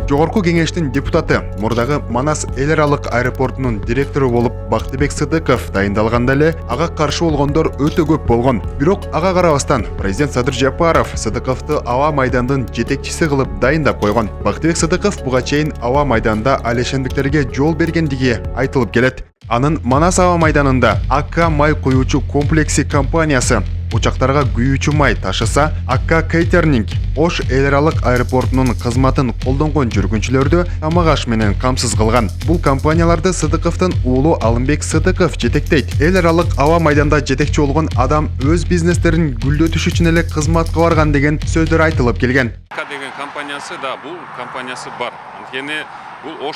Жогорку кеңештин депутаты, мурдагы Манас эл аралык аэропортунун директору болуп Бактыбек Сыдыков дайындалганда эле ага каршы болгондор өтө көп болгон. Бирок ага карабастан президент Садыр Жапаров Сыдыковду аба майдандын жетекчиси кылып дайындап койгон. Бактыбек Сыдыков буга чейин аба майданда алешендиктерге жол бергендиги айтылып келет. Анын Манас аба майданында АК май куюучу комплекси компаниясы учактарга күйүүчү май ташыса, АК Кейтеринг Ош эл аралык аэропортунун кызматын колдонгон жүргүнчүлөрдү тамак аш менен камсыз кылган. Бул компанияларды Сыдыковдун уулу Алымбек Сыдыков жетектейт. Эл аралык аба майданда жетекчи болгон адам өз бизнестерин гүлдөтүш үчүн эле кызматка барган деген сөздөр айтылып келген. АК деген компаниясы да бул компаниясы бар. Анткени бул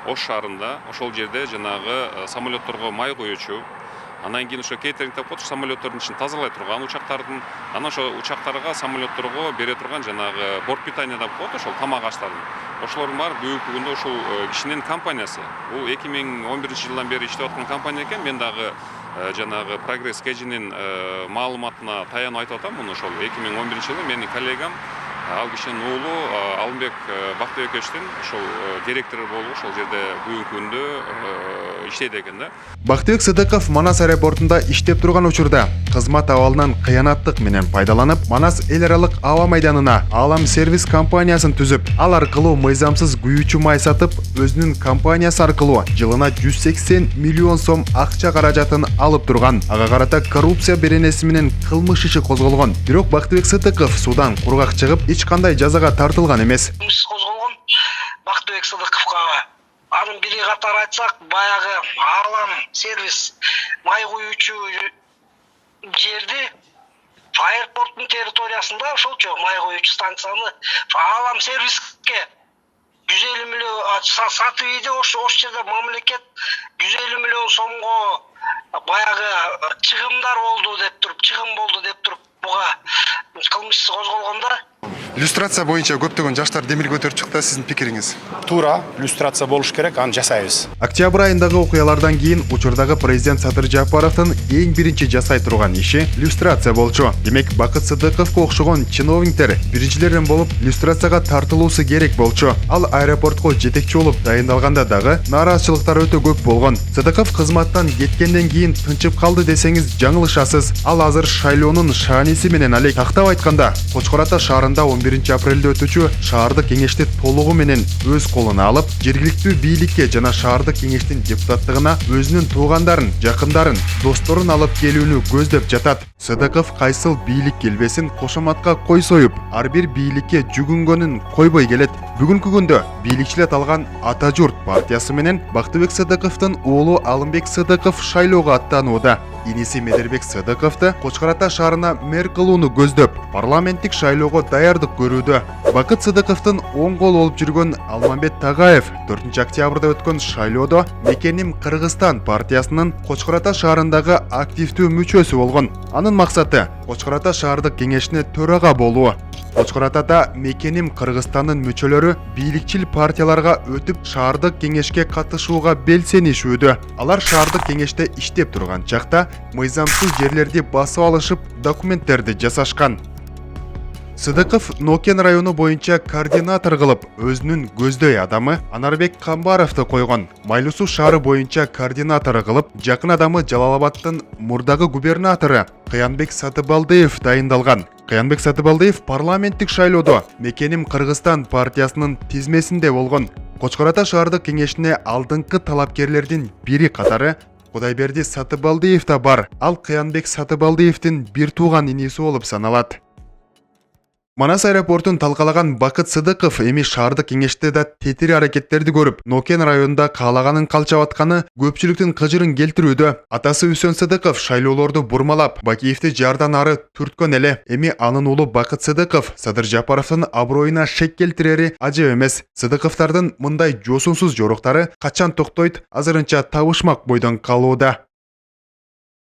Ош шаарында, ошол жерде жанагы самолетторго май коюучу, анан кийин ошо кейтеринг деп коет, самолеттордун ичин тазалай турган учактардын, анан ошо учактарга, самолетторго бере турган жанагы борт питания деп коет, ошол тамак аштардын. Ошолордун баары бүгүнкү күндө ошол кишинин компаниясы. Бул 2011 жылдан бери иштеп аткан компания экен. Мен дагы жанагы Прогресс Кежинин маалыматына таянып айтып атам. Муну ошол 2011 жылы менин коллегам ал кишинин уулу Алымбек Бактыбековичтин ошол директор болуп ошол жерде бүгүнкү күндө иштейт экен да. Бактыбек Сыдыков Манас аэропортунда иштеп турган учурда кызмат абалынан кыянаттык менен пайдаланып, Манас эл аралык аба майданына Алам сервис компаниясын түзүп, ал аркылуу мыйзамсыз күйүүчү май сатып, өзүнүн компаниясы аркылуу жылына 180 миллион сом акча каражатын алып турган. Ага карата коррупция беренеси менен кылмыш иши козголгон. Бирок Бактыбек Сыдыков судан кургак чыгып, эч кандай жазага тартылган эмес. Козголгон Бактыбек Сыдыковго. Анын бири катары айтсак, баягы Алам сервис май куюучу жерди аэропорттун территориясында ошолчу май куюучу станцияны Алам сервиске 150 миллион сатып ийди. Ош жерде мамлекет 150 миллион сомго баягы чыгым болду деп туруп буга кылмыш козголгондар. Иллюстрация боюнча көптөгөн жаштар демил көтөрүп чыкты, сиздин пикириңиз? Туура, иллюстрация болуш керек, аны жасайбыз. Октябрь айындагы окуялардан кийин учурдагы президент Садыр Жапаровдун эң биринчи жасай турган иши иллюстрация болчу. Демек, Бакыт Сыдыковго окшогон чиновниктер биринчилерден болуп иллюстрацияга тартылуусу керек болчу. Ал аэропортко жетекчи болуп дайындалганда дагы нааразычылыктар өтө көп болгон. Сыдыков кызматтан кеткенден кийин тынчып калды десеңиз жаңылышасыз. Ал азыр шайлоонун шааниси менен алек. Тактап айтканда, Кочкор Ата шаарында 11 апрелде өтүүчү шаардык кеңешти толугу менен өз колуна алып, жергиликтүү бийликке жана шаардык кеңештин депутаттыгына өзүнүн туугандарын, жакындарын, досторун алып келүүнү көздөп жатат. Сыдыков кайсыл бийлик келбесин кошоматка кой союп, ар бир бийликке жүгүнгөнүн койбой келет. Бүгүнкү күндө бийликчилер алган Ата журт партиясы менен Бактыбек Сыдыковдун уулу Алымбек Сыдыков шайлоого аттанууда. Иниси Медербек Сыдыковду Кочкор Ата шаарына мэр кылууну көздөп, парламенттик шайлоого даярдык көрүүдө. Бакыт Сыдыковдун оң кол болуп жүргөн Алмамбет Тагаев 4 октябрда өткөн шайлоодо Мекеним Кыргызстан партиясынын Кочкор Ата шаарындагы активдүү мүчөсү болгон. Анын максаты Кочкор Ата шаардык кеңешине төрага болуу. Кочкор Атада Мекеним Кыргызстандын мүчөлөрү бийликчил партияларга өтүп шаардык кеңешке катышууга белсенишүүдө. Алар шаардык кеңеште иштеп турган чакта мыйзамсыз жерлерди басып алышып, документтерди жасашкан. Сыдыков Нокен району боюнча координатор кылып, өзүнүн көздөй адамы Анарбек Камбаровду койгон. Майлуу шаары боюнча координатор кылып, жакын адамы Жалал-Абадтын мурдагы губернатору Кыянбек Сатыбалдиев дайындалган. Кыянбек Сатыбалдиев парламенттик шайлоодо Мекеним Кыргызстан партиясынын тизмесинде болгон. Кочкор Ата шаардык кеңешине алдыңкы талапкерлердин бири катары Кудайберди Сатыбалдиев да бар. Ал Кыянбек Сатыбалдиевдин бир тууган иниси болуп саналат. Манас аэропортун талкалаган Бакыт Сыдыков эми шаардык кеңеште да тетири аракеттерди көрүп, Нокен районунда каалаганын калчап атканы көпчүлүктүн кыжырын келтирүүдө. Атасы Үсөн Сыдыков шайлоолорду бурмалап, Бакиевди жардан ары түрткөн эле. Эми анын уулу Бакыт Сыдыков Садыр Жапаровдун аброюна шек келтирери ажып эмес. Сыдыковдардын мындай жосунсуз жоруктары качан токтойт, азырынча табышмак бойдон калууда.